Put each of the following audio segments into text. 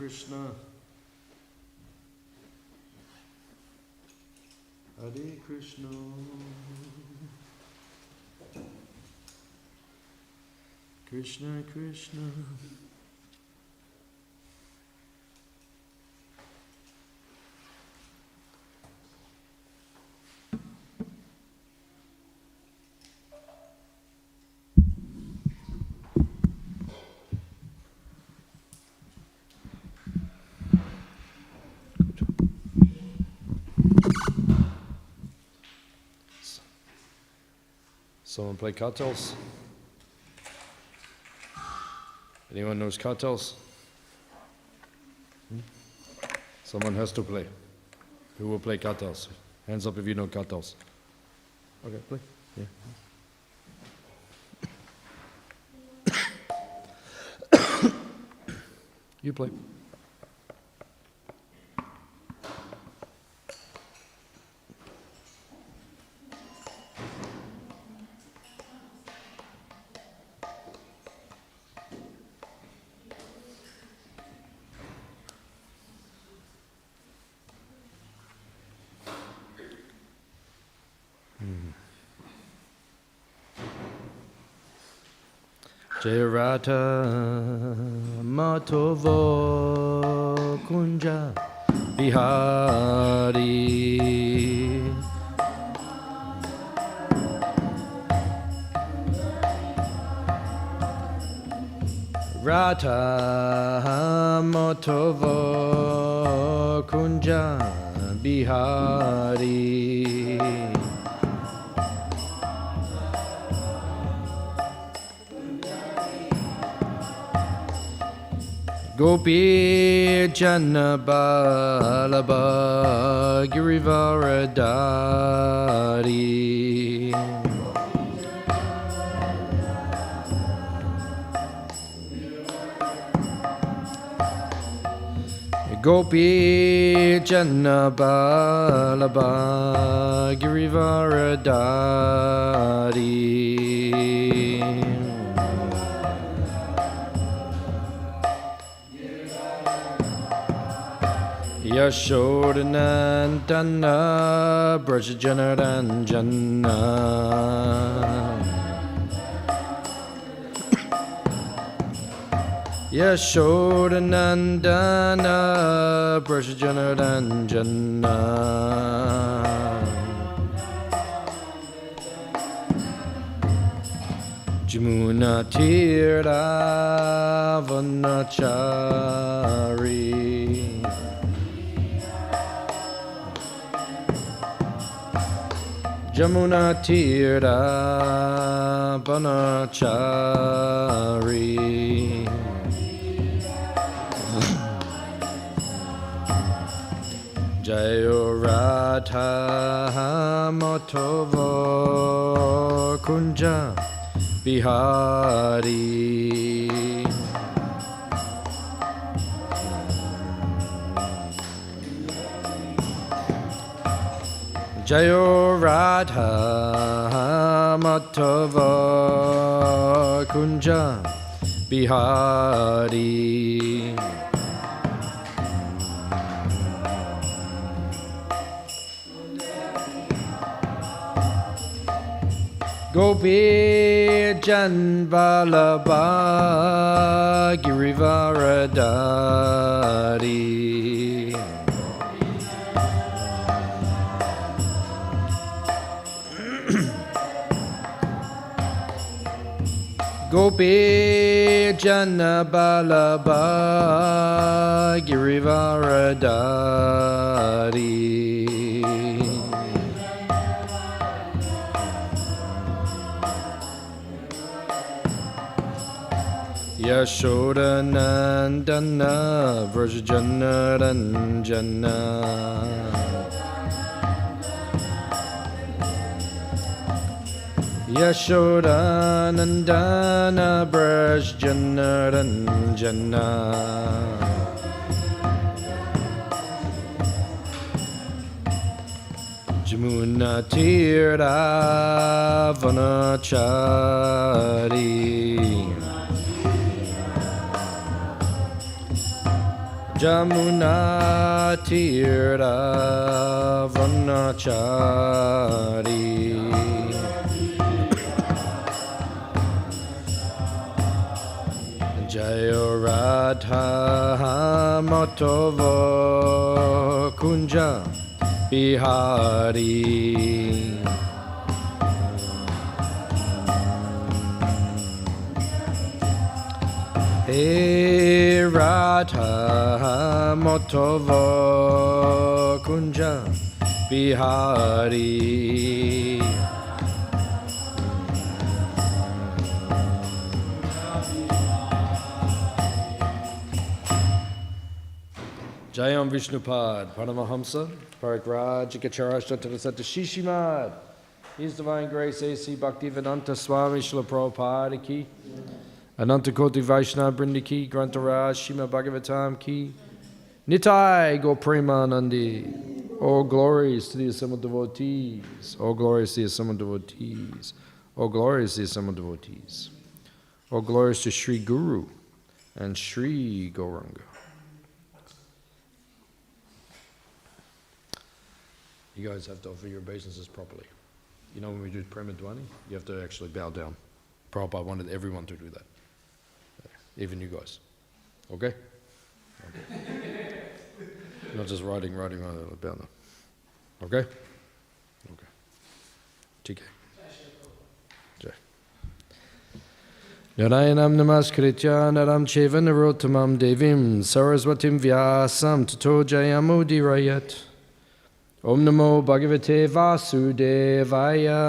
Krishna. Hare Krishna. Krishna Krishna. Someone play cartels? Anyone knows cartels? Someone has to play. Who will play cartels? Hands up if you know cartels. Okay, play. Yeah. You play. Jairata Matovo Kunja Bihari Rata Matovo Kunja Bihari Gopi Janabalaba Girivaradari Gopi Janabalaba Girivaradari Yashodanandana Brajajanaranjana Yashodanandana Brajajanaranjana Jamuna Tira Vanachari Jamuna Tira Banachari Jayo Radha Matovo Kunja Bihari Jayo Radha Madhava Kunja Bihari Gopi Janvalabha Girivaradari Gopi Janabalaba Girivaradari Yashodanandana Vrajajanaranjana Yashodanandana Brajajanaranjana Jamuna Tira Vanachari Jamuna Tira Vanachari Jayo Radha Matava Kunja Bihari Hey Radha Matava Kunja Bihari Jayam Vishnupad, Paramahamsa, Paragraj, Gacharashtra Tarasata Shishimad, His Divine Grace A.C. Bhaktivedanta Swami Śrīmad Prabhupada Ki, Ananta Koti Vaishnava Brindi Ki, Grantaraj, Śrīmad Bhāgavatam Ki, Nitai Go Premanandi, all glories to the assembled devotees, all glories to the assembled devotees, all glories to the assembled devotees, all glories to Sri Guru and Sri Gauranga. You guys have to offer your obeisances properly. You know when we do Prema Dwani, you have to actually bow down. Prabhupada wanted everyone to do that. Even you guys. Okay? Okay. Not just writing, bow down. Okay? Okay. TK. Jai. Narayanam namaskritya naram cheva narottamam devim saraswatim vyasam tato jayamudirayat. Om Namo Bhagavate Vasudevaya.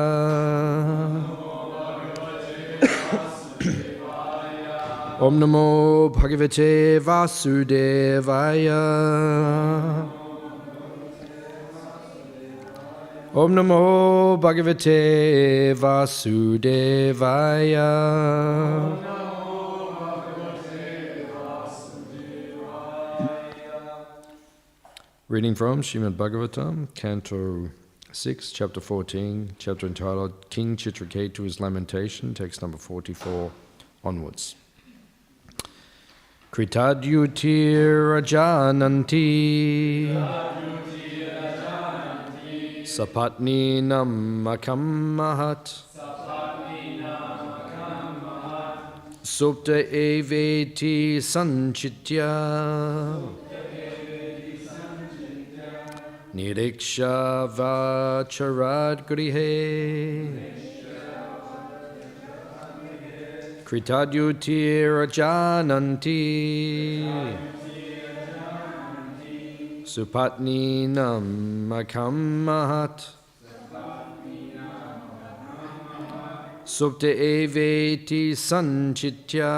Om Namo Bhagavate Vasudevaya. Om Namo Bhagavate Vasudevaya. Reading from Śrīmad Bhāgavatam, Canto 6, Chapter 14, chapter entitled King Chitra Ketu's Lamentation, text number 44 onwards. Kritadyutir Rajananti Sapatni Namakam Mahat Supta Eveti Sanchitya Niriksha Vacharad Grihe Kritadyutir Rajananti Supatni Namakam Mahat Supta Eveti Sanchitya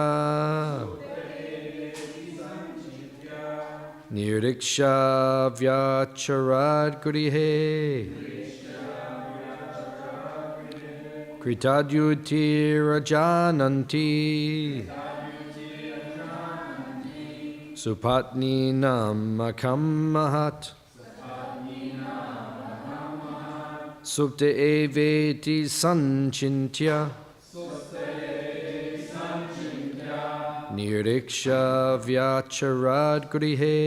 Niriksha Vyacharad Grihe Kritadyutir Rajananti Supatni Namakam Mahat Supta Eveti Sanchintya Niriksha Vyacharad Grihe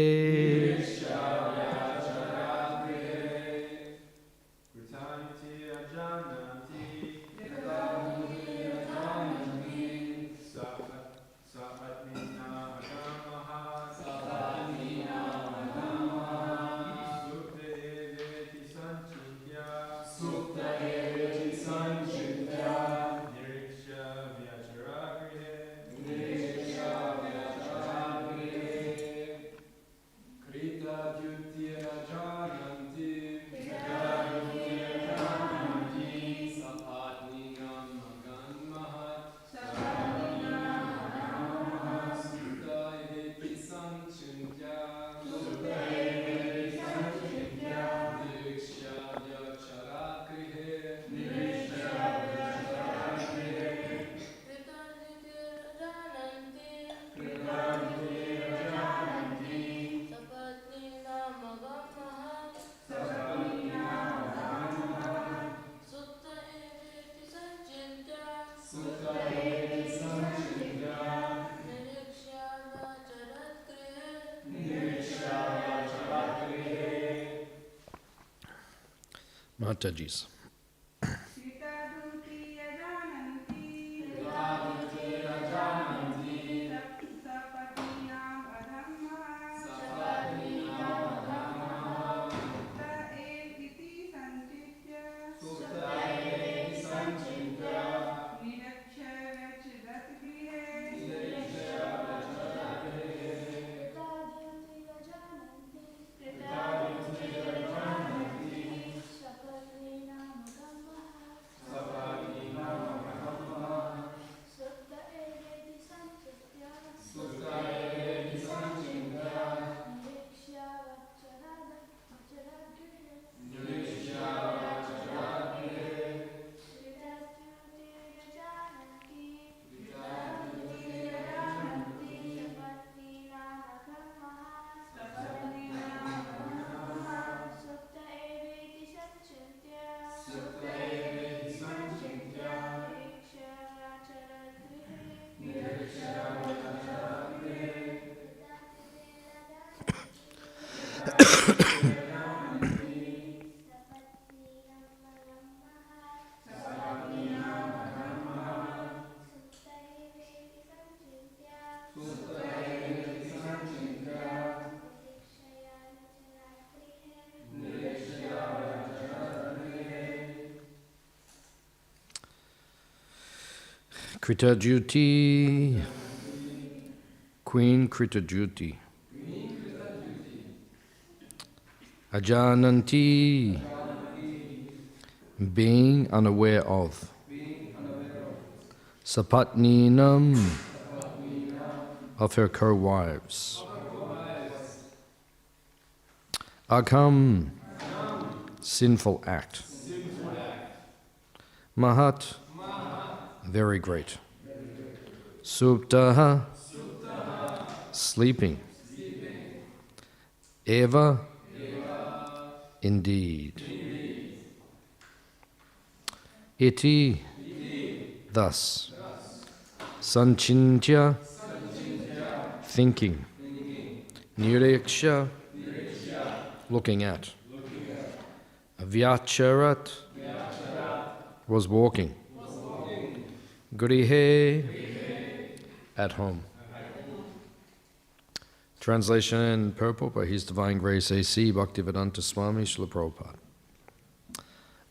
Kritadyutir Mataji's. Kritajuti, Queen Kritajuti. Ajananti, being unaware of. Sapatninam, of her co-wives. Agham, sinful act. Mahat, very great. Suptaha, sleeping. Eva, indeed. Iti, thus. Sanchintya, thinking. Niriksha, looking at. Vyacharat, was walking. Grihe, at home. Translation in purport by His Divine Grace A.C. Bhaktivedanta Swami Śrīmad Prabhupada.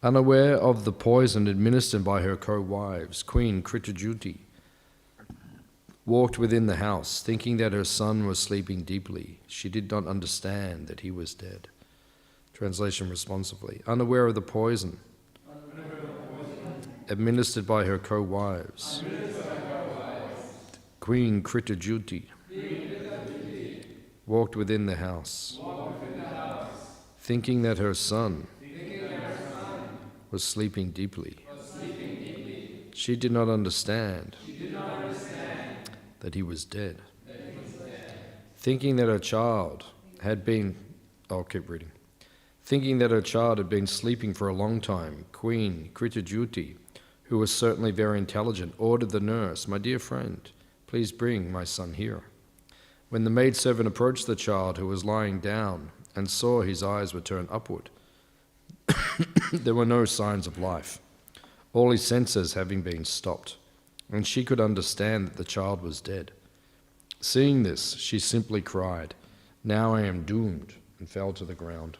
Unaware of the poison administered by her co-wives, Queen Kritajuti walked within the house, thinking that her son was sleeping deeply. She did not understand that he was dead. Translation responsively. Unaware of the poison administered by her co-wives, Queen Kritajuti walked within the house, thinking that her son was sleeping deeply. She did not understand that he was dead. Thinking that her child had been, I'll keep reading. Thinking that her child had been sleeping for a long time, Queen Kritajuti, who was certainly very intelligent, ordered the nurse, "My dear friend, please bring my son here." When the maidservant approached the child, who was lying down, and saw his eyes were turned upward, there were no signs of life, all his senses having been stopped, and she could understand that the child was dead. Seeing this, she simply cried, "Now I am doomed," and fell to the ground.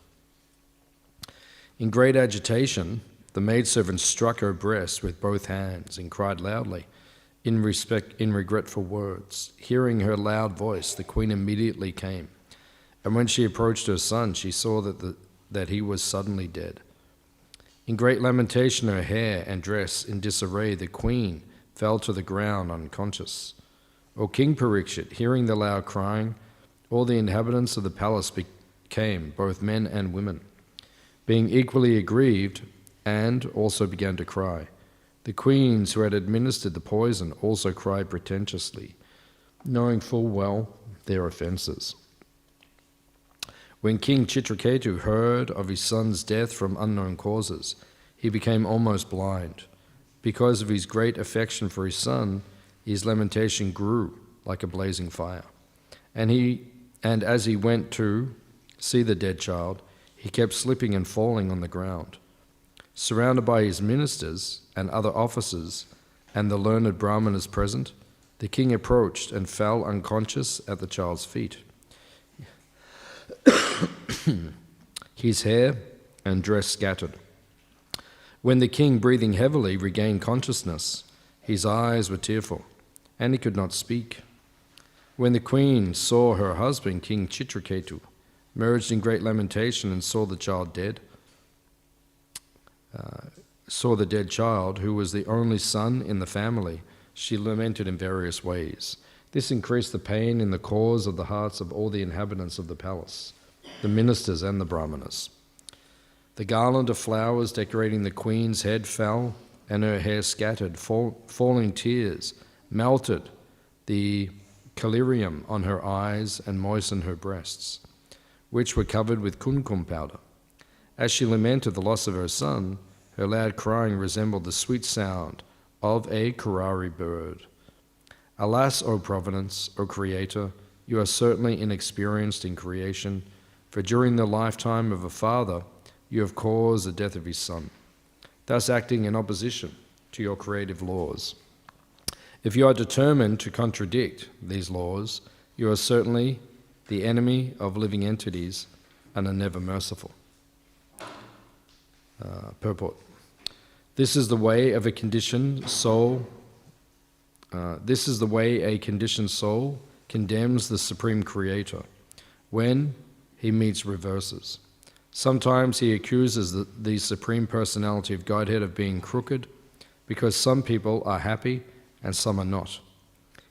In great agitation, the maidservant struck her breast with both hands and cried loudly, in regretful words. Hearing her loud voice, the queen immediately came, and when she approached her son, she saw that he was suddenly dead. In great lamentation, her hair and dress in disarray, the queen fell to the ground unconscious. O King Parikshit, hearing the loud crying, all the inhabitants of the palace became, both men and women, being equally aggrieved, and also began to cry. The queens who had administered the poison also cried pretentiously, knowing full well their offences. When King Chitra Ketu heard of his son's death from unknown causes, he became almost blind. Because of his great affection for his son, his lamentation grew like a blazing fire. And as he went to see the dead child, he kept slipping and falling on the ground. Surrounded by his ministers and other officers and the learned brahmanas present, the king approached and fell unconscious at the child's feet. His hair and dress scattered. When the king, breathing heavily, regained consciousness, his eyes were tearful, and he could not speak. When the queen saw her husband, King Chitra Ketu, merged in great lamentation and saw the child dead, saw the dead child, who was the only son in the family, she lamented in various ways. This increased the pain in the cause of the hearts of all the inhabitants of the palace, the ministers and the brahmanas. The garland of flowers decorating the queen's head fell, and her hair scattered. Falling tears melted the collyrium on her eyes and moistened her breasts, which were covered with kumkum powder. As she lamented the loss of her son, her loud crying resembled the sweet sound of a Karari bird. Alas, O Providence, O Creator, you are certainly inexperienced in creation, for during the lifetime of a father, you have caused the death of his son, thus acting in opposition to your creative laws. If you are determined to contradict these laws, you are certainly the enemy of living entities and are never merciful. Purport. This is the way of a conditioned soul. This is the way a conditioned soul condemns the Supreme Creator when he meets reverses. Sometimes he accuses the Supreme Personality of Godhead of being crooked because some people are happy and some are not.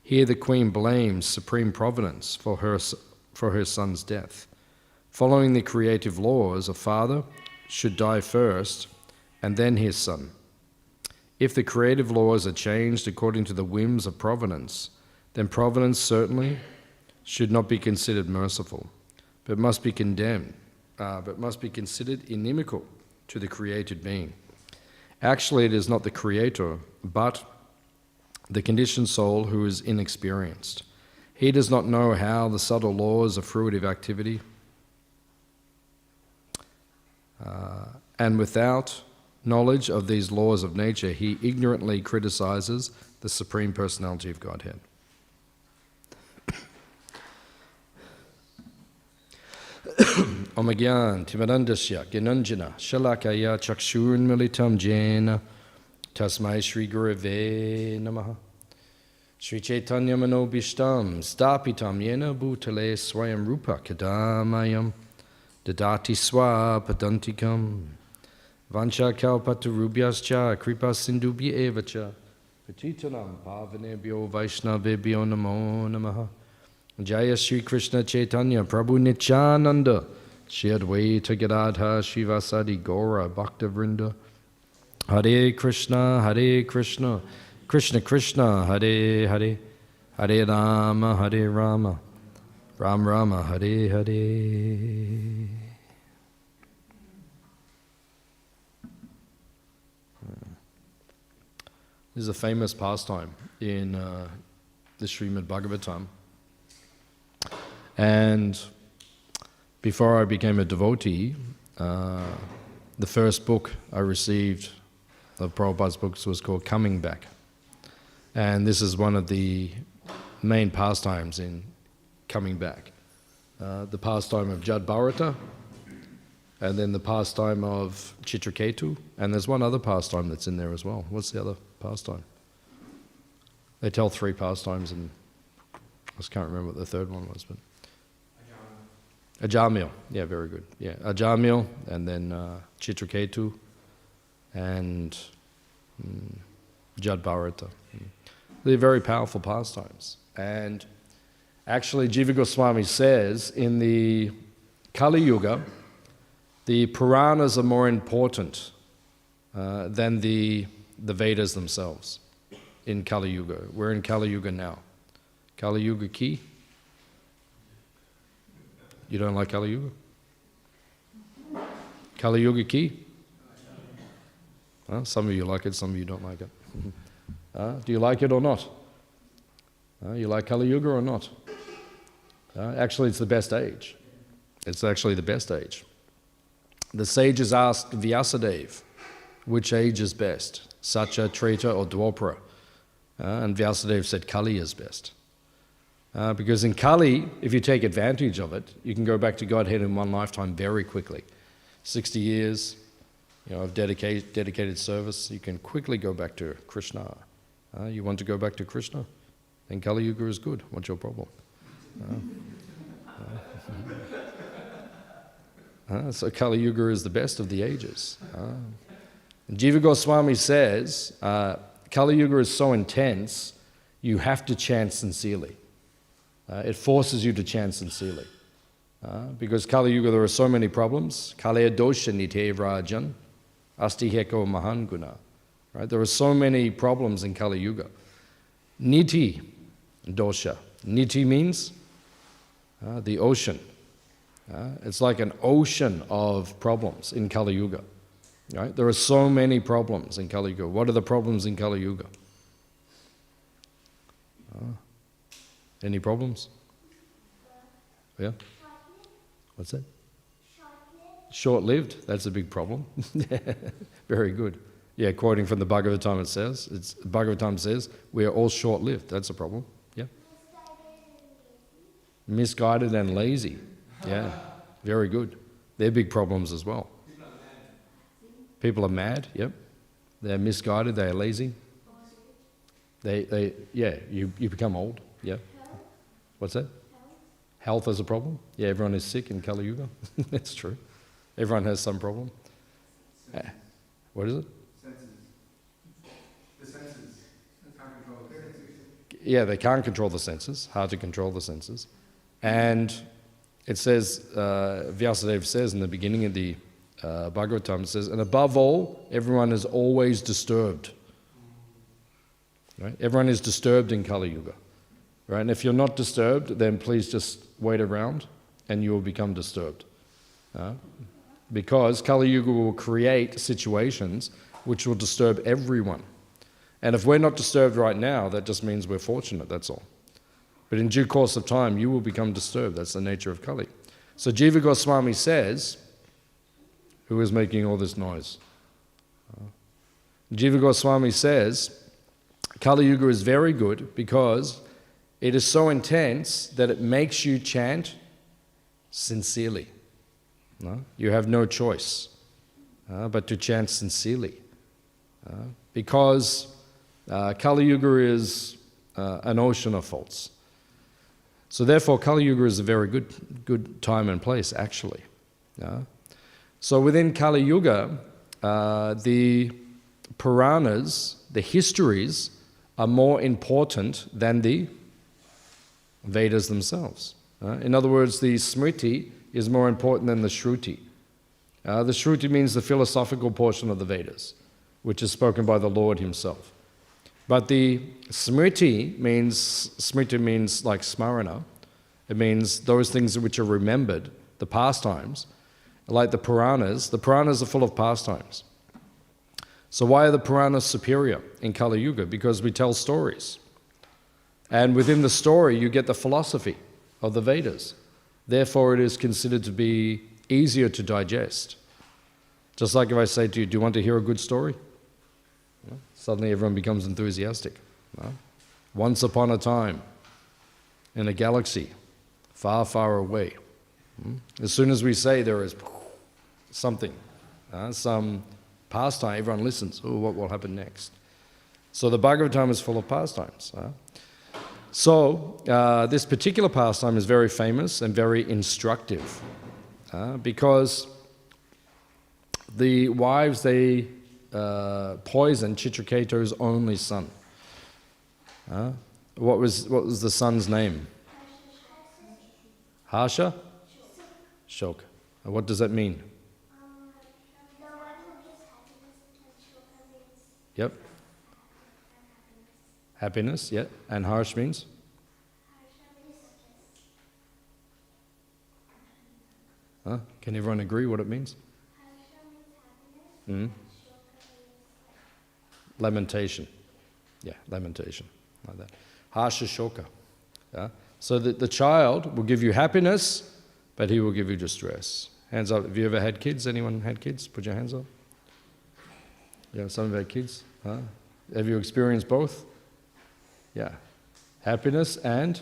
Here the Queen blames Supreme Providence for her son's death. Following the creative laws, a father should die first and then his son. If the creative laws are changed according to the whims of Providence, then Providence certainly should not be considered merciful, but must be considered inimical to the created being. Actually, it is not the Creator, but the conditioned soul who is inexperienced. He does not know how the subtle laws of fruitive activity, and without knowledge of these laws of nature, he ignorantly criticizes the Supreme Personality of Godhead. Om Gyan Timarandasya Gyananjana Shalakaya Chakshurn Militam Jena Tasmai Shri Gurave Namaha Shri Chaitanya Manobishtam Stapitam Yena Bhutale Swayam Rupa Kadamayam Dadati Swa Padantikam Vancha Kalpatarubhyascha Kripa Sindubhya Evacha Patitanam Pavanebhyo Vaishnavebhyo Namo Namaha Jaya Shri Krishna Chaitanya Prabhu Nityananda Shri Advaita Gadadha Shivasadi Gaura Bhakta Vrinda Hare Krishna Krishna Krishna Hare Hare Hare Rama Rama Rama Hare Hare. This is a famous pastime in the Śrīmad Bhāgavatam. And before I became a devotee, the first book I received of Prabhupada's books was called Coming Back. And this is one of the main pastimes in coming back. The pastime of Jad Bharata, and then the pastime of Chitra Ketu, and there's one other pastime that's in there as well. What's the other pastime? They tell three pastimes, and I just can't remember what the third one was, but Ajamil, yeah, very good. Yeah, Ajamil, and then Chitra Ketu, and Jad Bharata. They're very powerful pastimes. And actually, Jiva Goswami says in the Kali Yuga, the Puranas are more important than the Vedas themselves in Kali Yuga. We're in Kali Yuga now. Kali Yuga ki? You don't like Kali Yuga? Kali Yuga ki? Some of you like it, some of you don't like it. Do you like it or not? You like Kali Yuga or not? Actually, it's the best age. It's actually the best age. The sages asked Vyasadeva, which age is best, Satya, Treta, or Dwapara? And Vyasadeva said Kali is best. Because in Kali, if you take advantage of it, you can go back to Godhead in one lifetime very quickly. 60 years, of dedicated service, you can quickly go back to Krishna. You want to go back to Krishna? Then Kali Yuga is good. What's your problem? So Kali Yuga is the best of the ages. Jiva Goswami says, Kali Yuga is so intense, you have to chant sincerely. It forces you to chant sincerely. Because Kali Yuga, there are so many problems. Kaleya dosha nite rajan, asti heko mahan guna. Right? There are so many problems in Kali Yuga. Niti dosha. Niti means the ocean. It's like an ocean of problems in Kali Yuga. Right? There are so many problems in Kali Yuga. What are the problems in Kali Yuga? Any problems? Yeah? What's that? Short-lived. That's a big problem. Very good. Yeah, quoting from the Bhagavatam, it says, Bhagavatam says, we are all short-lived. That's a problem. Yeah? Misguided and lazy. Yeah, very good. They're big problems as well. People are mad, yep. They're misguided, they're lazy. You become old, yeah. What's that? Health is a problem. Yeah, everyone is sick in Kali Yuga. That's true. Everyone has some problem. What is it? Senses. The senses. Can't control the senses. Yeah, they can't control the senses. Hard to control the senses. And it says, Vyasadeva says in the beginning of the Bhagavatam, it says, and above all, everyone is always disturbed. Right? Everyone is disturbed in Kali Yuga. Right? And if you're not disturbed, then please just wait around and you will become disturbed. Because Kali Yuga will create situations which will disturb everyone. And if we're not disturbed right now, that just means we're fortunate, that's all. But in due course of time, you will become disturbed. That's the nature of Kali. So Jiva Goswami says, who is making all this noise? Jiva Goswami says, Kali Yuga is very good because it is so intense that it makes you chant sincerely. You have no choice but to chant sincerely. Because Kali Yuga is an ocean of faults. So therefore, Kali Yuga is a very good time and place, actually. So within Kali Yuga, the Puranas, the histories, are more important than the Vedas themselves. In other words, the Smriti is more important than the Shruti. The Shruti means the philosophical portion of the Vedas, which is spoken by the Lord himself. But the Smriti means like Smarana. It means those things which are remembered, the pastimes. Like the Puranas are full of pastimes. So why are the Puranas superior in Kali Yuga? Because we tell stories. And within the story, you get the philosophy of the Vedas. Therefore, it is considered to be easier to digest. Just like if I say to you, do you want to hear a good story? Suddenly everyone becomes enthusiastic. Once upon a time, in a galaxy, far, far away. As soon as we say there is something, some pastime, everyone listens. Oh, what will happen next? So the Bhagavatam is full of pastimes. So this particular pastime is very famous and very instructive because the wives, they poisoned Chitra Ketu's only son. What was the son's name? Harsha? Shoka. What does that mean? Yep. Happiness, yeah. And harsh means? Can everyone agree what it means? Lamentation. Yeah, lamentation. Like that. Harsha shoka. Yeah? So that the child will give you happiness, but he will give you distress. Hands up. Have you ever had kids? Anyone had kids? Put your hands up. Yeah, some of our kids. Huh? Have you experienced both? Yeah. Happiness and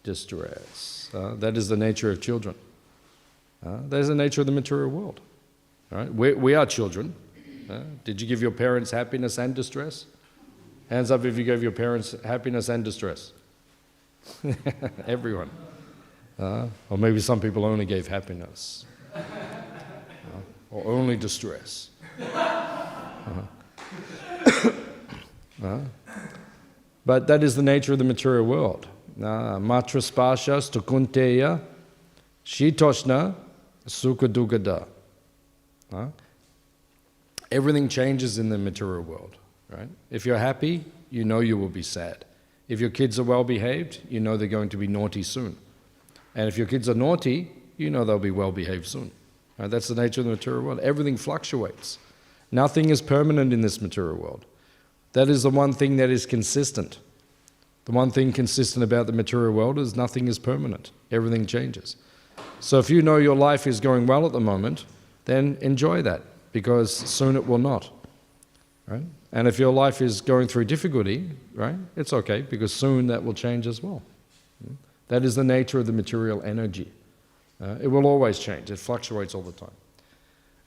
distress. That is the nature of children. That is the nature of the material world. All right? We are children. Did you give your parents happiness and distress? Hands up if you gave your parents happiness and distress. Everyone. Or maybe some people only gave happiness. Or only distress. But that is the nature of the material world. Matra spashas tukunteya shitoshna sukha dukkha. Everything changes in the material world. Right? If you're happy, you know you will be sad. If your kids are well behaved, you know they're going to be naughty soon. And if your kids are naughty, you know they'll be well behaved soon. Right? That's the nature of the material world. Everything fluctuates. Nothing is permanent in this material world. That is the one thing that is consistent. The one thing consistent about the material world is nothing is permanent. Everything changes. So if you know your life is going well at the moment, then enjoy that, because soon it will not. Right? And if your life is going through difficulty, right, it's okay, because soon that will change as well. That is the nature of the material energy. It will always change. It fluctuates all the time.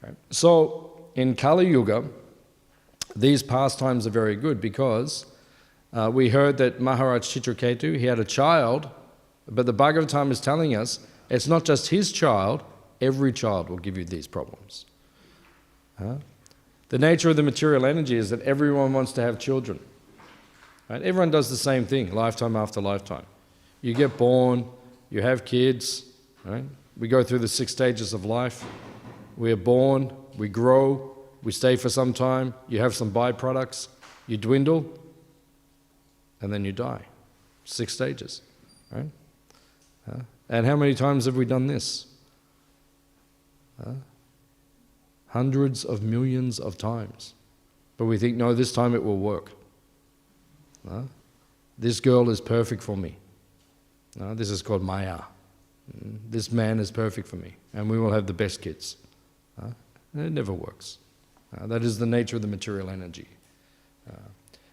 Right? So in Kali Yuga, these pastimes are very good, because we heard that Maharaj Chitra Ketu, he had a child, but the Bhagavatam is telling us it's not just his child, every child will give you these problems. The nature of the material energy is that everyone wants to have children. Right? Everyone does the same thing, lifetime after lifetime. You get born, you have kids, right? We go through the 6 stages of life. We are born, we grow, we stay for some time, you have some byproducts, you dwindle, and then you die. 6 stages, right? And how many times have we done this? Hundreds of millions of times. But we think, no, this time it will work. This girl is perfect for me. This is called Maya. This man is perfect for me, and we will have the best kids. It never works. That is the nature of the material energy.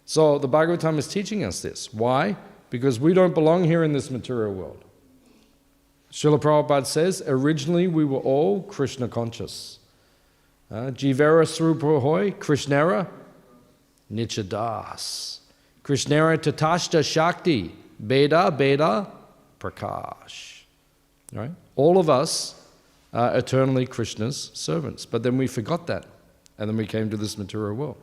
So the Bhagavatam is teaching us this. Why? Because we don't belong here in this material world. Srila Prabhupada says, originally we were all Krishna conscious. Jivera Srupa Hoy, Krishnera, Nichadas. Krishnera Tatashta Shakti, Beda, Beda, Prakash. Right? All of us are eternally Krishna's servants. But then we forgot that. And then we came to this material world.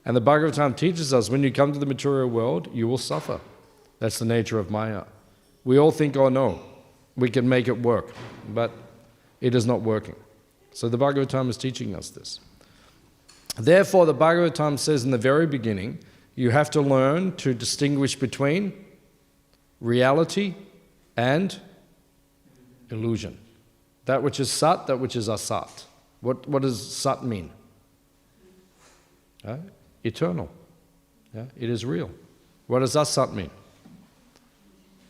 And the Bhagavatam teaches us, when you come to the material world, you will suffer. That's the nature of Maya. We all think, oh no, we can make it work. But it is not working. So the Bhagavatam is teaching us this. Therefore, the Bhagavatam says in the very beginning, you have to learn to distinguish between reality and illusion. That which is sat, that which is asat. What does sat mean? Eternal. It is real. What does asat mean?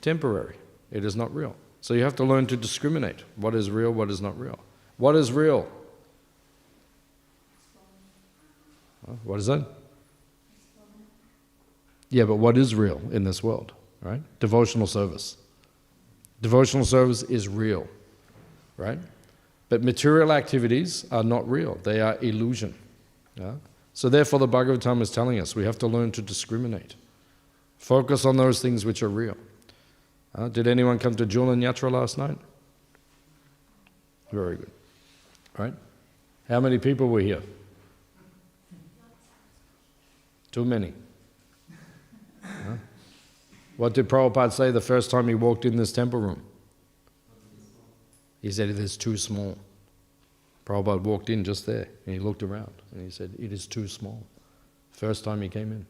Temporary. It is not real. So you have to learn to discriminate. What is real, what is not real. What is real? What is that? Yeah, but what is real in this world, right? Devotional service. Devotional service is real, right? But material activities are not real. They are illusion. So therefore the Bhagavatam is telling us we have to learn to discriminate. Focus on those things which are real. Did anyone come to Julan Yatra last night? Very good. Right? How many people were here? Too many. What did Prabhupada say the first time he walked in this temple room? He said, it is too small. Prabhupada walked in just there, and he looked around, and he said, it is too small. First time he came in.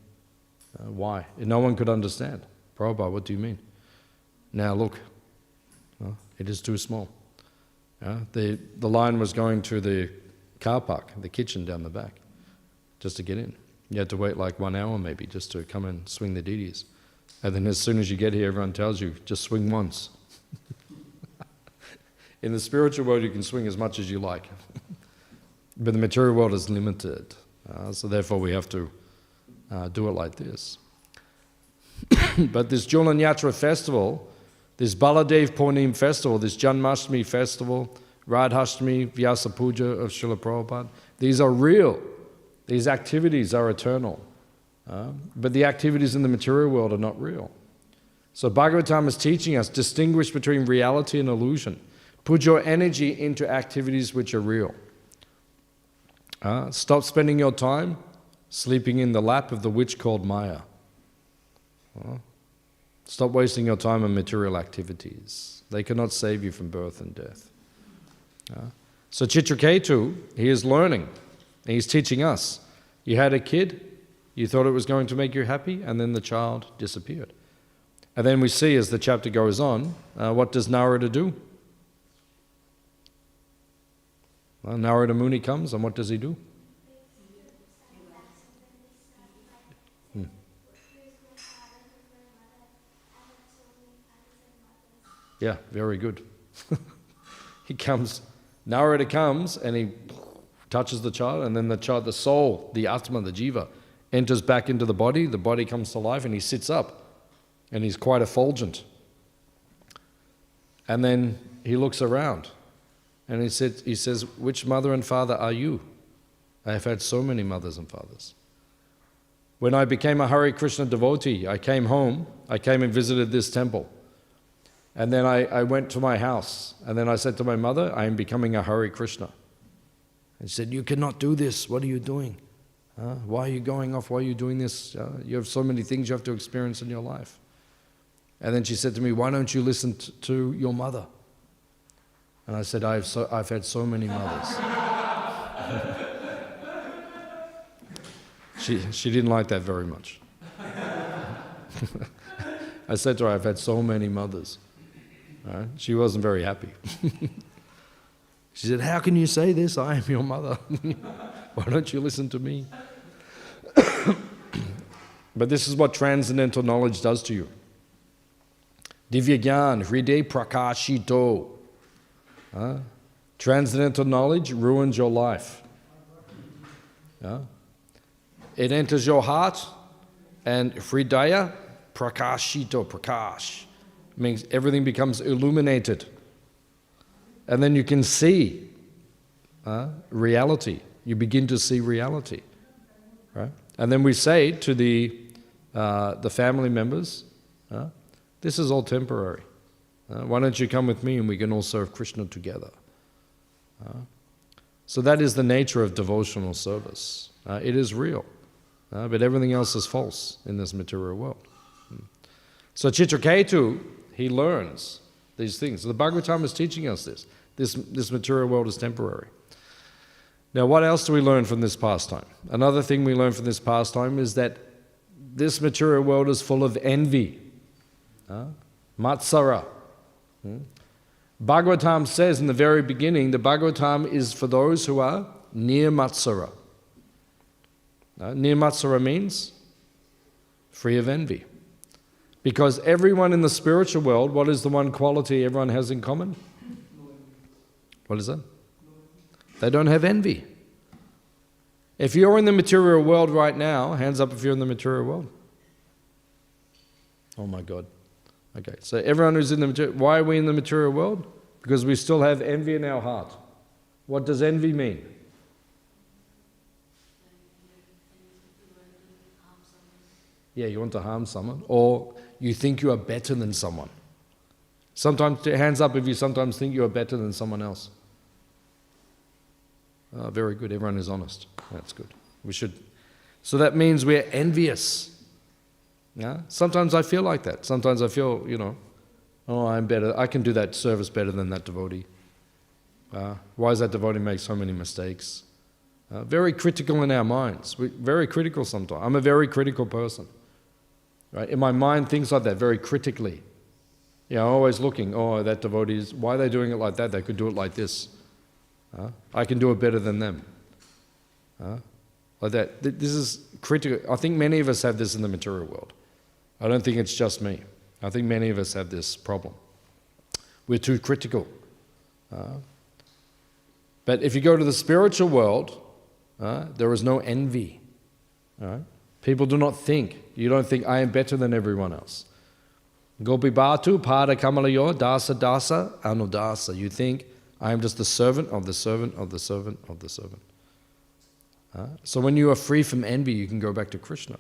Why? And no one could understand. Prabhupada, what do you mean? Now look, it is too small. The line was going to the car park, the kitchen down the back, just to get in. You had to wait like 1 hour maybe just to come and swing the deities. And then as soon as you get here, everyone tells you, just swing once. In the spiritual world, you can swing as much as you like. But the material world is limited. So therefore we have to do it like this. But this Julan Yatra festival, this Baladev Purnim festival, this Janmashtami festival, Radhashtami, Vyasa Puja of Srila Prabhupada, these are real. These activities are eternal. But the activities in the material world are not real. So Bhagavatam is teaching us, distinguish between reality and illusion. Put your energy into activities which are real. Stop spending your time sleeping in the lap of the witch called Maya. Stop wasting your time on material activities. They cannot save you from birth and death. So Chitra Ketu, he is learning. And he's teaching us. You had a kid, you thought it was going to make you happy, and then the child disappeared. And then we see as the chapter goes on, what does Narada do? Well, Narada Muni comes, and what does he do? Yeah, very good. Narada comes, and he touches the child, and then the child, the soul, the Atma, the Jiva, enters back into the body comes to life, and he sits up, and he's quite effulgent. And then he looks around, and he says, which mother and father are you? I have had so many mothers and fathers. When I became a Hare Krishna devotee, I came home, I came and visited this temple. And then I went to my house, and then I said to my mother, I am becoming a Hare Krishna. And she said, you cannot do this, what are you doing? Why are you going off, why are you doing this? You have so many things you have to experience in your life. And then she said to me, why don't you listen to your mother? And I said, I've had so many mothers. She didn't like that very much. I said to her, I've had so many mothers. She wasn't very happy. She said, how can you say this? I am your mother. Why don't you listen to me? But this is what transcendental knowledge does to you. Divya Gyan, Hriday Prakashito. Transcendental knowledge ruins your life. It enters your heart, and Hridaya Prakashito, Prakash, means everything becomes illuminated. And then you can see reality. You begin to see reality, right? And then we say to the family members, this is all temporary. Why don't you come with me and we can all serve Krishna together? So that is the nature of devotional service. It is real, but everything else is false in this material world. So Chitra Ketu, he learns these things. So the Bhagavatam is teaching us this. This material world is temporary. Now, what else do we learn from this pastime? Another thing we learn from this pastime is that this material world is full of envy. Matsara. Bhagavatam says in the very beginning, the Bhagavatam is for those who are near Matsara. Near Matsara means free of envy. Because everyone in the spiritual world, what is the one quality everyone has in common? What is that? They don't have envy. If you're in the material world right now, hands up if you're in the material world. Oh my God. Okay, so everyone who's in the material, why are we in the material world? Because we still have envy in our heart. What does envy mean? Yeah, you want to harm someone, or you think you are better than someone. Sometimes, hands up if you sometimes think you are better than someone else. Very good, everyone is honest. That's good. We should. So that means we're envious. Yeah? Sometimes I feel like that. Sometimes I feel, oh, I'm better. I can do that service better than that devotee. Why does that devotee make so many mistakes? Very critical in our minds. We're very critical sometimes. I'm a very critical person. Right? In my mind, things like that, very critically. Always looking, oh, that devotee why are they doing it like that? They could do it like this. I can do it better than them. Like that. This is critical. I think many of us have this in the material world. I don't think it's just me. I think many of us have this problem. We're too critical. But if you go to the spiritual world, There is no envy. All right? People do not think. You don't think, I am better than everyone else. Gopi batu pada kamalayo dasa dasa anudasa. You think, I am just the servant of the servant of the servant of the servant. So when you are free from envy, you can go back to Krishna.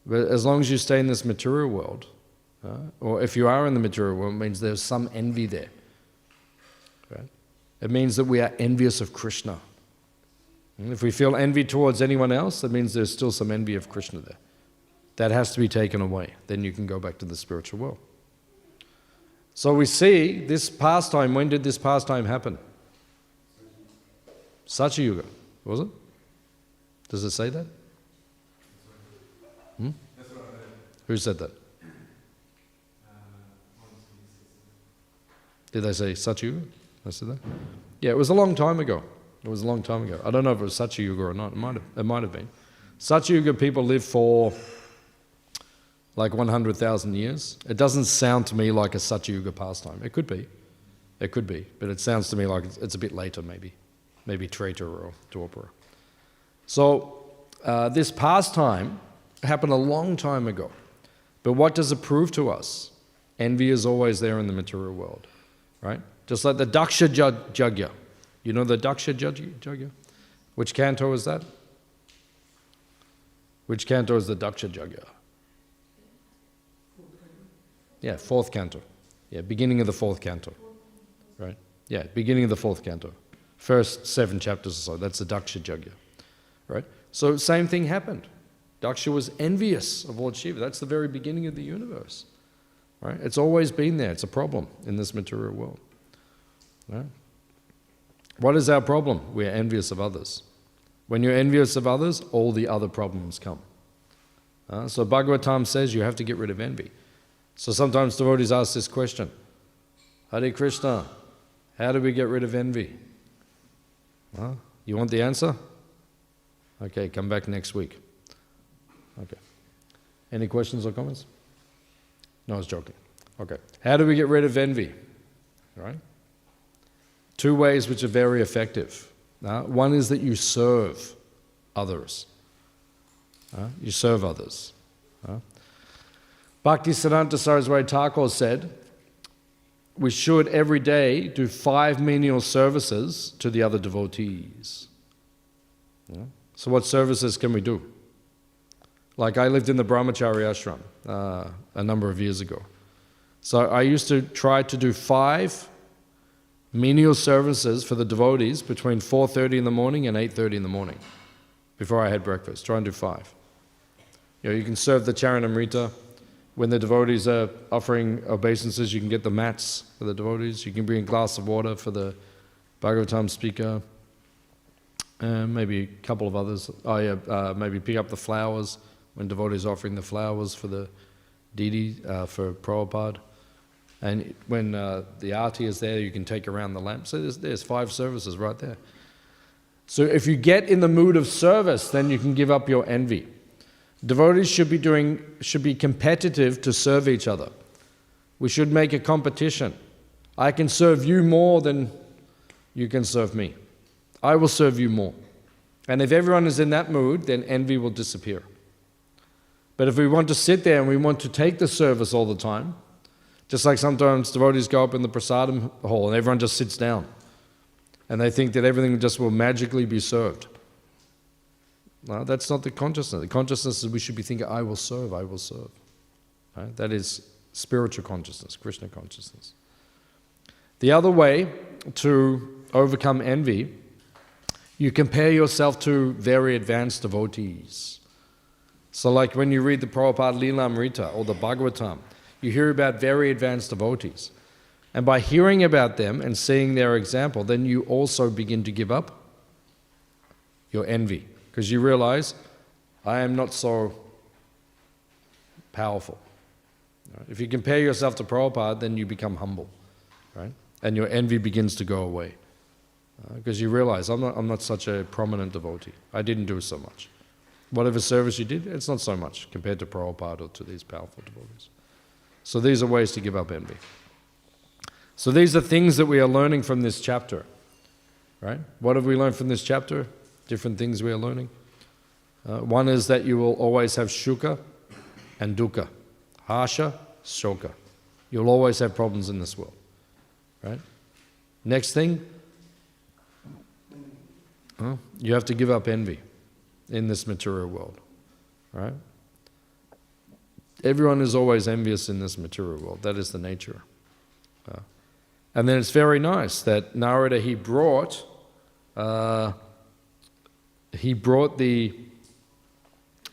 But as long as you stay in this material world, or if you are in the material world, it means there's some envy there. Right? It means that we are envious of Krishna. And if we feel envy towards anyone else, that means there's still some envy of Krishna there. That has to be taken away. Then you can go back to the spiritual world. So we see this pastime. When did this pastime happen? Satya Yuga, was it? Does it say that? Who said that? Did they say Satya Yuga? They said that? Yeah, it was a long time ago. It was a long time ago. I don't know if it was Satya Yuga or not. It might have been. Satya Yuga people lived for like 100,000 years. It doesn't sound to me like a Satya Yuga pastime. It could be. It could be. But it sounds to me like it's a bit later maybe. Maybe Treta or Dwapara. So this pastime happened a long time ago. But what does it prove to us? Envy is always there in the material world. Right? Just like the Daksha Jagya. You know the Daksha Jagya? Which canto is that? Which canto is the Daksha Jagya? Yeah, fourth canto. Yeah, beginning of the fourth canto. Right? Yeah, beginning of the fourth canto. First 7 chapters or so. That's the Daksha Jagya. Right? So same thing happened. Daksha was envious of Lord Shiva. That's the very beginning of the universe. Right? It's always been there. It's a problem in this material world. Right? What is our problem? We are envious of others. When you're envious of others, all the other problems come. So Bhagavatam says you have to get rid of envy. So sometimes devotees ask this question, Hare Krishna, how do we get rid of envy? You want the answer? Okay, come back next week. Okay. Any questions or comments? No, I was joking. Okay. How do we get rid of envy? All right? 2 ways which are very effective. One is that you serve others. You serve others. Bhaktisiddhanta Saraswati Thakur said, we should every day do 5 menial services to the other devotees. So what services can we do? Like I lived in the Brahmacharya ashram a number of years ago. So I used to try to do 5 menial services for the devotees between 4:30 in the morning and 8:30 in the morning before I had breakfast. Try and do 5. You can serve the Charanamrita. When the devotees are offering obeisances, you can get the mats for the devotees. You can bring a glass of water for the Bhagavatam speaker. Maybe a couple of others. Maybe pick up the flowers when devotees are offering the flowers for the deity, for Prabhupada. And when the arti is there, you can take around the lamp. So there's 5 services right there. So if you get in the mood of service, then you can give up your envy. Devotees should be competitive to serve each other. We should make a competition. I can serve you more than you can serve me. I will serve you more. And if everyone is in that mood, then envy will disappear. But if we want to sit there and we want to take the service all the time, just like sometimes devotees go up in the prasadam hall and everyone just sits down and they think that everything just will magically be served. No, that's not the consciousness. The consciousness is we should be thinking, I will serve, I will serve. Right? That is spiritual consciousness, Krishna consciousness. The other way to overcome envy, you compare yourself to very advanced devotees. So like when you read the Prabhupada Leelamrita or the Bhagavatam, you hear about very advanced devotees. And by hearing about them and seeing their example, then you also begin to give up your envy. Because you realize, I am not so powerful. Right? If you compare yourself to Prabhupada, then you become humble. Right? And your envy begins to go away. Because you realize, I'm not such a prominent devotee. I didn't do so much. Whatever service you did, it's not so much compared to Prabhupada or to these powerful devotees. So these are ways to give up envy. So these are things that we are learning from this chapter. Right? What have we learned from this chapter? different things we are learning. One is that you will always have shuka and dukkha. Harsha, shoka. You'll always have problems in this world. Right? Next thing, you have to give up envy in this material world. Right? Everyone is always envious in this material world. That is the nature. And then it's very nice that Narada, he brought the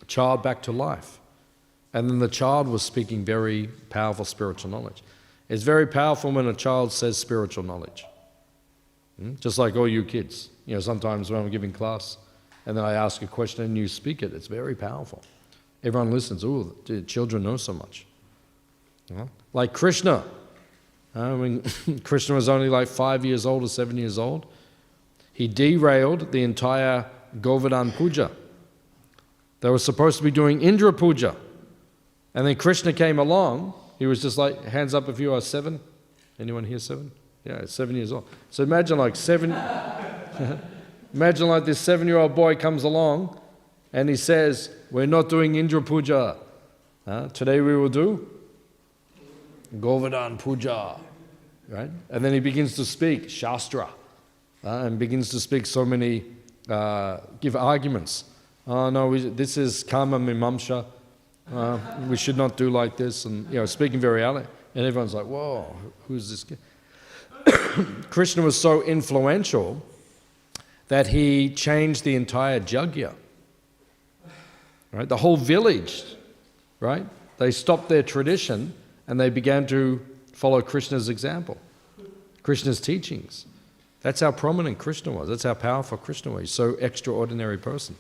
child back to life. And then the child was speaking very powerful spiritual knowledge. It's very powerful when a child says spiritual knowledge. Just like all you kids. You know, sometimes when I'm giving class and then I ask a question and you speak it, it's very powerful. Everyone listens. Oh, children know so much. Like Krishna. When Krishna was only like 5 years old or 7 years old, he derailed the entire Govardhan Puja. They were supposed to be doing Indra Puja. And then Krishna came along. He was just like, hands up if you are 7. Anyone here 7? Yeah, 7 years old. So imagine like imagine like this 7-year-old boy comes along and he says, we're not doing Indra Puja. Today we will do Govardhan Puja. Right? And then he begins to speak Shastra. And begins to speak so many, give arguments. Oh no, this is Karma Mimamsha. We should not do like this. And speaking very early. And everyone's like, whoa, who's this guy? Krishna was so influential that he changed the entire Jagya. Right? The whole village, right? They stopped their tradition and they began to follow Krishna's example, Krishna's teachings. That's how prominent Krishna was. That's how powerful Krishna was. He's so extraordinary person.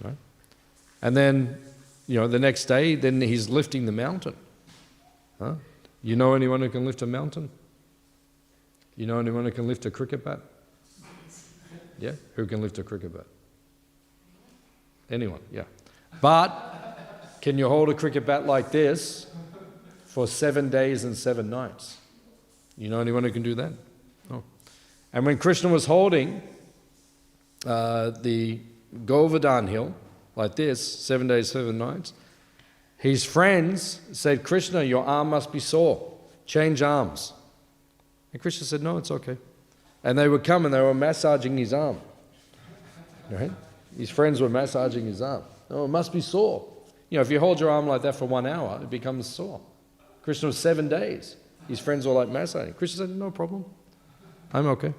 Right? And then, the next day, then he's lifting the mountain. You know anyone who can lift a mountain? You know anyone who can lift a cricket bat? Yeah? Who can lift a cricket bat? Anyone, yeah. But can you hold a cricket bat like this for 7 days and 7 nights? You know anyone who can do that? No. And when Krishna was holding the Govardhan hill like this, 7 days, 7 nights, his friends said, Krishna, your arm must be sore. Change arms. And Krishna said, no, it's okay. And they would come and they were massaging his arm. Right? His friends were massaging his arm. No, it must be sore. If you hold your arm like that for 1 hour, it becomes sore. Krishna was 7 days. His friends were like massaging. Krishna said, no problem. I'm okay.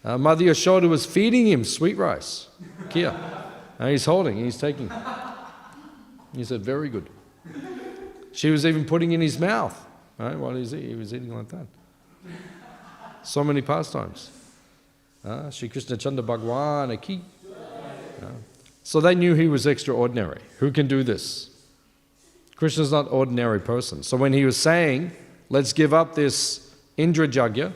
Mother Yashoda was feeding him sweet rice, kheer. And he's holding, he's taking. He said, very good. She was even putting in his mouth, right, while he was eating like that. So many pastimes. Shri Krishna Chandra Bhagwan ki. So they knew he was extraordinary. Who can do this? Krishna's not an ordinary person. So when he was saying, let's give up this Indra Jagya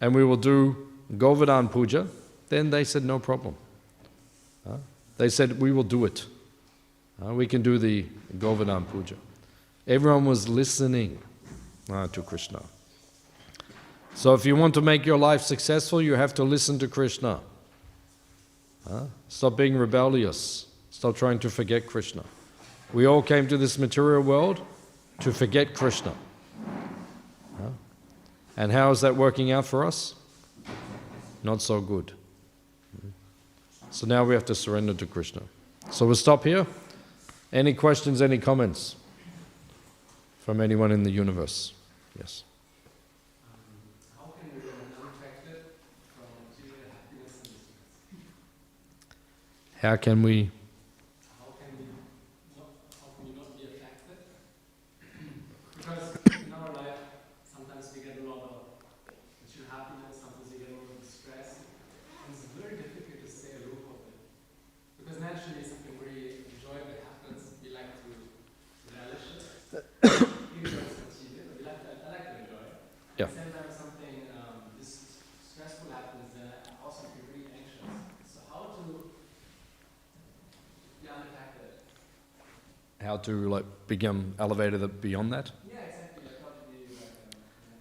and we will do Govardhan Puja, then they said, no problem. They said, we will do it. We can do the Govardhan Puja. Everyone was listening to Krishna. So if you want to make your life successful, you have to listen to Krishna. Stop being rebellious. Stop trying to forget Krishna. We all came to this material world to forget Krishna. And how is that working out for us? Not so good. So now we have to surrender to Krishna. So we'll stop here. Any questions, any comments from anyone in the universe? Yes. How can we remain unaffected from material happiness and distress? How can we not be affected? Because in our life, sometimes we get a lot of material happiness, sometimes we get a lot of distress, and it's very difficult to stay aloof of it. Because naturally, something we enjoy that happens, we like to relish it. Even though it's material, I like to enjoy it. Yeah. At the same time, something stressful happens, then I also feel really anxious. So how to be unaffected? how to become elevated beyond that? Yeah, exactly. Like how to be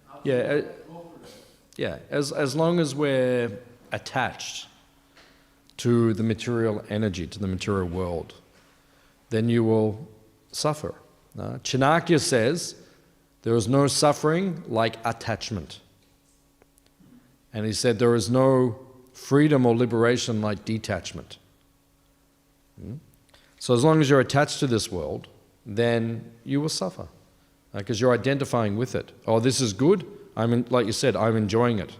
how to Yeah, go for it. Yeah, as long as we're attached to the material energy, to the material world, then you will suffer. Chanakya says, there is no suffering like attachment. And he said, there is no freedom or liberation like detachment. So as long as you're attached to this world, then you will suffer. Because you're identifying with it. Oh, this is good. Like you said, I'm enjoying it.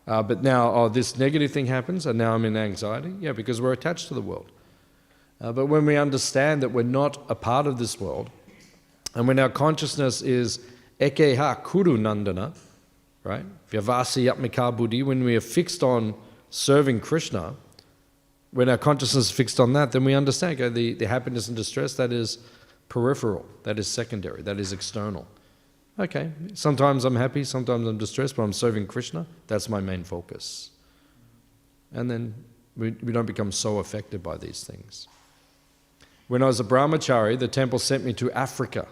But now, this negative thing happens, and now I'm in anxiety. Yeah, because we're attached to the world. But when we understand that we're not a part of this world, and when our consciousness is ekeha kuru nandana, right? Vyavasi yatmika buddhi, when we are fixed on serving Krishna, when our consciousness is fixed on that, then we understand, okay, the happiness and distress, that is peripheral, that is secondary, that is external. Okay, sometimes I'm happy, sometimes I'm distressed, but I'm serving Krishna, that's my main focus. And then we don't become so affected by these things. When I was a brahmachari, the temple sent me to Africa.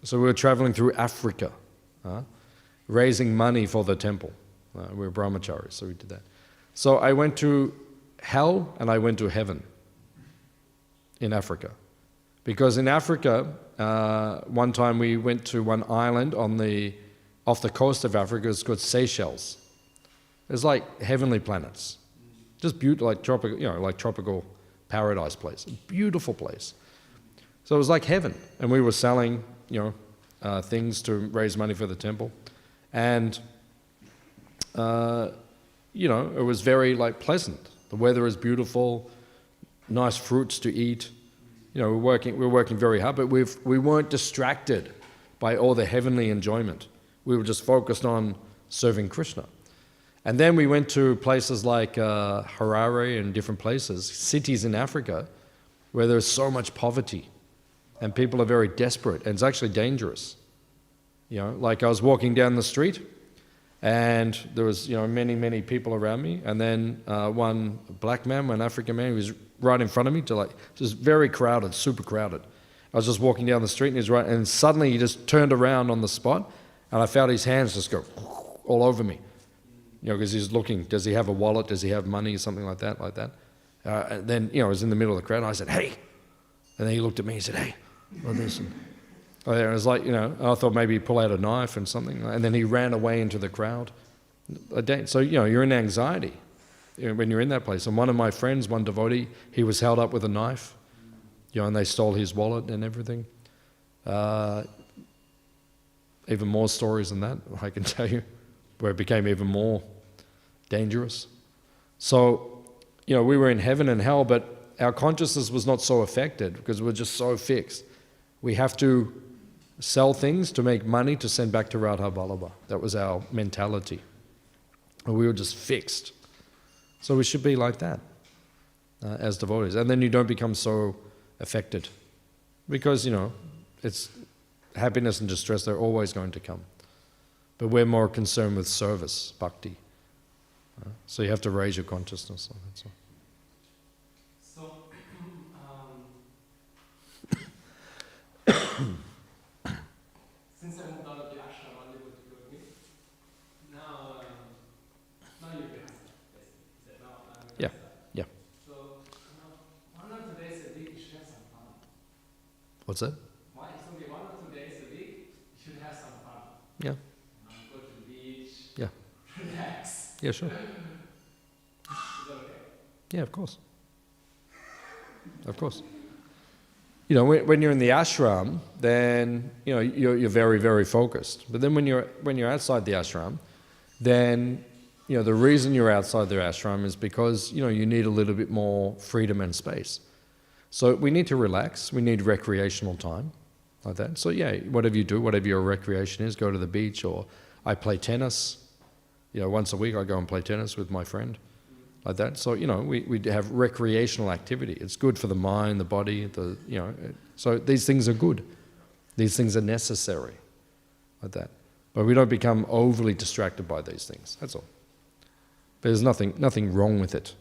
So we were traveling through Africa, raising money for the temple. We were brahmacharis, so we did that. So I went to hell and I went to heaven in Africa. Because in Africa, one time we went to one island off the coast of Africa. It's called Seychelles. It's like heavenly planets, just beautiful, like tropical paradise place. A beautiful place. So it was like heaven, and we were selling, things to raise money for the temple, and it was very pleasant. The weather is beautiful, nice fruits to eat. We're working very hard, but we weren't distracted by all the heavenly enjoyment. We were just focused on serving Krishna. And then we went to places like Harare and different places, cities in Africa, where there's so much poverty, and people are very desperate, and it's actually dangerous. Like I was walking down the street, and there was many, many people around me, and then one black man, one African man, he was right in front of me, just very crowded, super crowded. I was just walking down the street, and he's right, and suddenly he just turned around on the spot, and I felt his hands just go all over me, because he's looking, does he have a wallet, does he have money, something like that, and then, I was in the middle of the crowd, and I said, hey, and then he looked at me, and said, hey, what is this? And it was like, I thought maybe he'd pull out a knife and something, and then he ran away into the crowd. So, you're in anxiety when you're in that place. And one of my friends, one devotee, he was held up with a knife, and they stole his wallet and everything. Even more stories than that, I can tell you, where it became even more dangerous. So, we were in heaven and hell, but our consciousness was not so affected because we're just so fixed. We have to sell things to make money to send back to Radha Vallabha. That was our mentality. And we were just fixed. So we should be like that as devotees. And then you don't become so affected. Because, it's happiness and distress, they're always going to come. But we're more concerned with service, bhakti. So you have to raise your consciousness. That's all. Since I moved out of the ashram, I'm able to go with me. Now you're behind, basically. Now I'm Yeah. So, 1 or 2 days a week, you should have some fun. What's that? It's only 1 or 2 days a week, you should have some fun. Yeah. Go to the beach. Yeah. Relax. Yeah, sure. Is that okay? Yeah, of course. Of course. When you're in the ashram, then you're very, very focused. But then when you're outside the ashram, then the reason you're outside the ashram is because you need a little bit more freedom and space. So we need to relax. We need recreational time, like that. So yeah, whatever you do, whatever your recreation is, go to the beach, or I play tennis. Once a week I go and play tennis with my friend. Like that. So, we have recreational activity. It's good for the mind, the body, so these things are good. These things are necessary. Like that. But we don't become overly distracted by these things. That's all. But there's nothing wrong with it.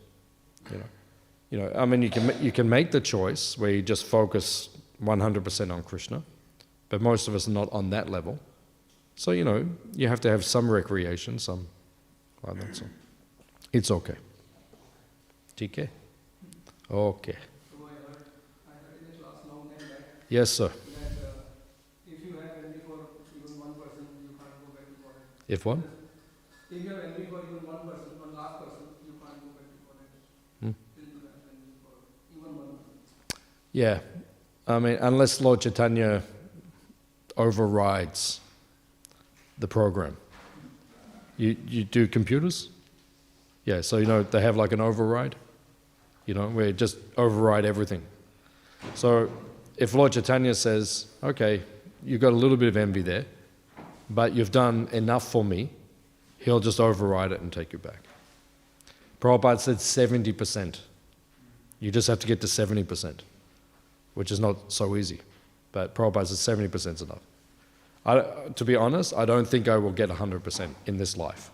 You can make the choice where you just focus 100% on Krishna, but most of us are not on that level. So, you have to have some recreation, some like that. So. It's okay. TK? Okay. So I heard in a class long time back Yes, sir. that if you have envy for even one person, you can't go back to God. If what? If you have envy for even one person, one last person, you can't go back to God. Till you have envy for even one person. Yeah. I mean, unless Lord Chaitanya overrides the program. You do computers? Yeah, so they have like an override, where it just override everything. So if Lord Chaitanya says, okay, you've got a little bit of envy there, but you've done enough for me, he'll just override it and take you back. Prabhupada said 70%. You just have to get to 70%, which is not so easy. But Prabhupada said 70% is enough. To be honest, I don't think I will get 100% in this life.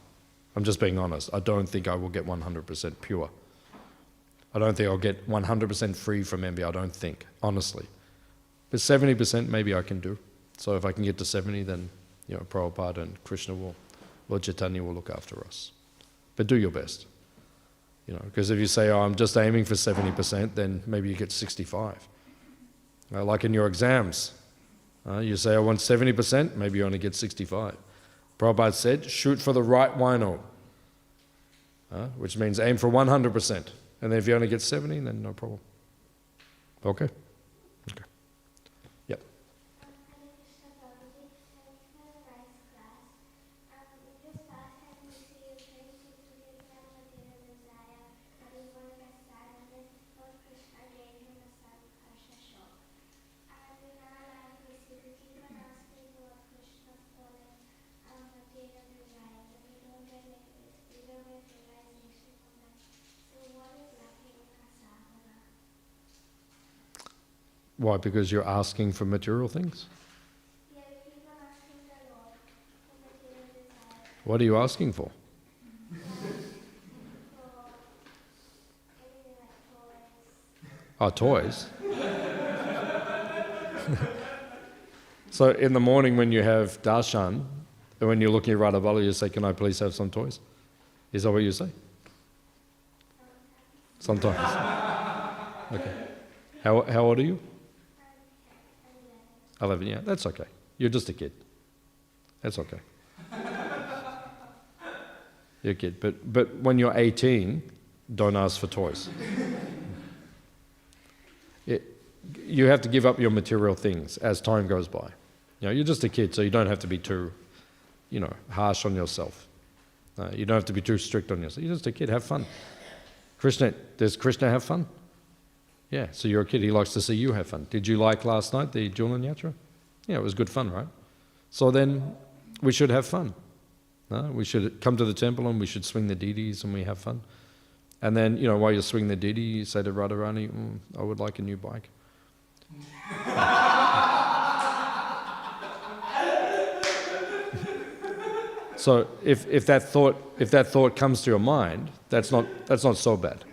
I'm just being honest. I don't think I will get 100% pure. I don't think I'll get 100% free from envy. I don't think, honestly. But 70% maybe I can do. So if I can get to 70, then Prabhupada and Krishna Lord Chaitanya will look after us. But do your best. Because if you say, I'm just aiming for 70%, then maybe you get 65. Like in your exams. You say, I want 70%, maybe you only get 65. Prabhupada said, shoot for the right wino, which means aim for 100%. And then if you only get 70, then no problem. Okay? Okay. Yep. Why? Because you're asking for material things? Yeah, we keep on asking the Lord for material desires. What are you asking for? For anything like toys. Oh, toys? So in the morning when you have darshan, and when you're looking at Radha, you say, can I please have some toys? Is that what you say? Sometimes. Okay. How old are you? 11, yeah, that's okay. You're just a kid. That's okay. You're a kid. But when you're 18, don't ask for toys. You have to give up your material things as time goes by. You're just a kid, so you don't have to be too, harsh on yourself. You don't have to be too strict on yourself. You're just a kid, have fun. Does Krishna have fun? Yeah, so you're a kid, he likes to see you have fun. Did you like last night, the Julan Yatra? Yeah, it was good fun, right? So then we should have fun. We should come to the temple and we should swing the deities and we have fun. And then, while you're swinging the deity, you say to Radharani, I would like a new bike. So if that thought comes to your mind, that's not so bad.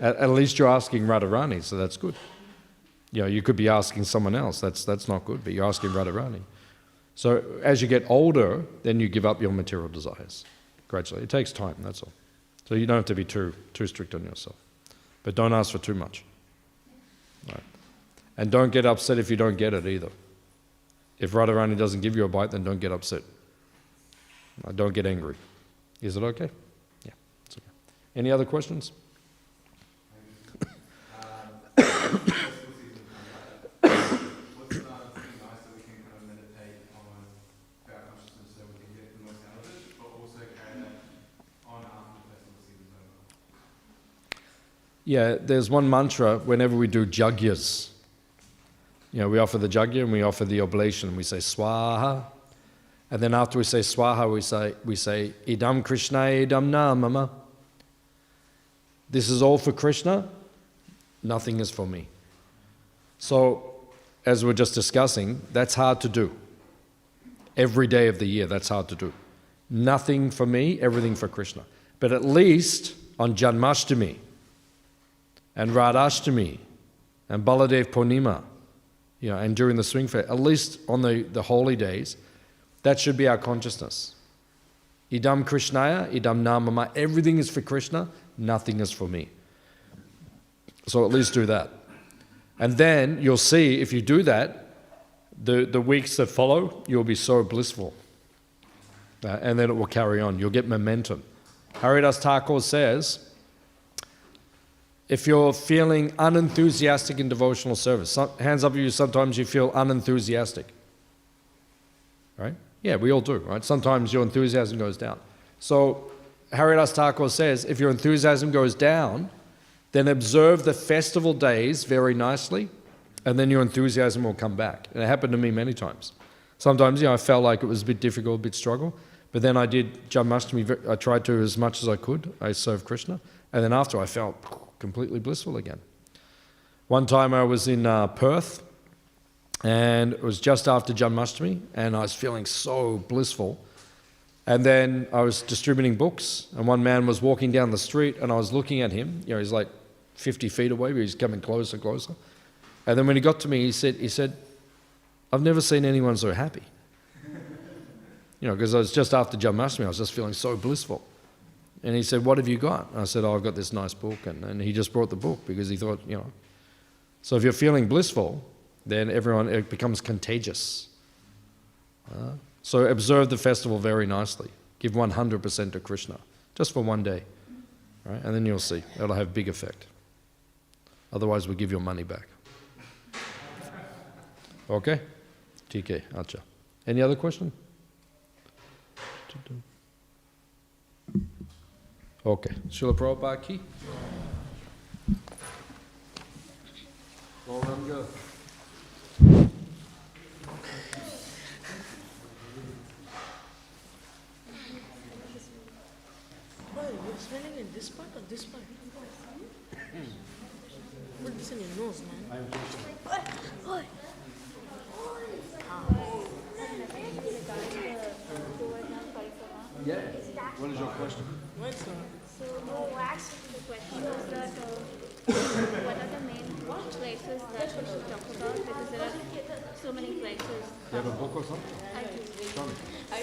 At least you're asking Radharani, so that's good. You could be asking someone else. That's not good, but you're asking Radharani. So as you get older, then you give up your material desires gradually. It takes time, that's all. So you don't have to be too strict on yourself. But don't ask for too much. Right. And don't get upset if you don't get it either. If Radharani doesn't give you a bite, then don't get upset. Don't get angry. Is it okay? Yeah, it's okay. Any other questions? Yeah, there's one mantra whenever we do jagyas. We offer the jagya and we offer the oblation. We say swaha. And then after we say swaha, we say idam Krishna, idam na mama. This is all for Krishna, nothing is for me. So, as we're just discussing, that's hard to do. Every day of the year, that's hard to do. Nothing for me, everything for Krishna. But at least on Janmashtami, and Radhashtami, and Baladev Purnima, and during the swing fair, at least on the holy days, that should be our consciousness. Idam Krishnaya, idam namama. Everything is for Krishna, nothing is for me. So at least do that. And then you'll see, if you do that, the weeks that follow, you'll be so blissful. And then it will carry on. You'll get momentum. Haridas Thakur says, if you're feeling unenthusiastic in devotional service, hands up if you sometimes you feel unenthusiastic. Right? Yeah, we all do, right? Sometimes your enthusiasm goes down. So Haridas Thakur says, if your enthusiasm goes down, then observe the festival days very nicely, and then your enthusiasm will come back. And it happened to me many times. Sometimes, I felt like it was a bit difficult, a bit struggle, but then I did Janmashtami, I tried to as much as I could, I served Krishna, and then after I felt completely blissful again. One time I was in Perth, and it was just after Janmashtami, and I was feeling so blissful. And then I was distributing books, and one man was walking down the street, and I was looking at him. He's like 50 feet away, but he's coming closer and closer. And then when he got to me, he said, I've never seen anyone so happy. Because I was just after Janmashtami, I was just feeling so blissful. And he said, what have you got? And I said, I've got this nice book. And he just brought the book because he thought, So if you're feeling blissful, then it becomes contagious. So observe the festival very nicely. Give 100% to Krishna, just for one day. Right? And then you'll see, it'll have big effect. Otherwise, we'll give your money back. Okay? TK, Acha. Any other question? Okay. Srila Prabhupada ki? Go. You're smelling in this part or this part? Put this in your nose, man. Yeah. What is your question? So, actually the question was that what are the main places that we should talk about? Because there are so many places. You have a book or something? I do. Show me. I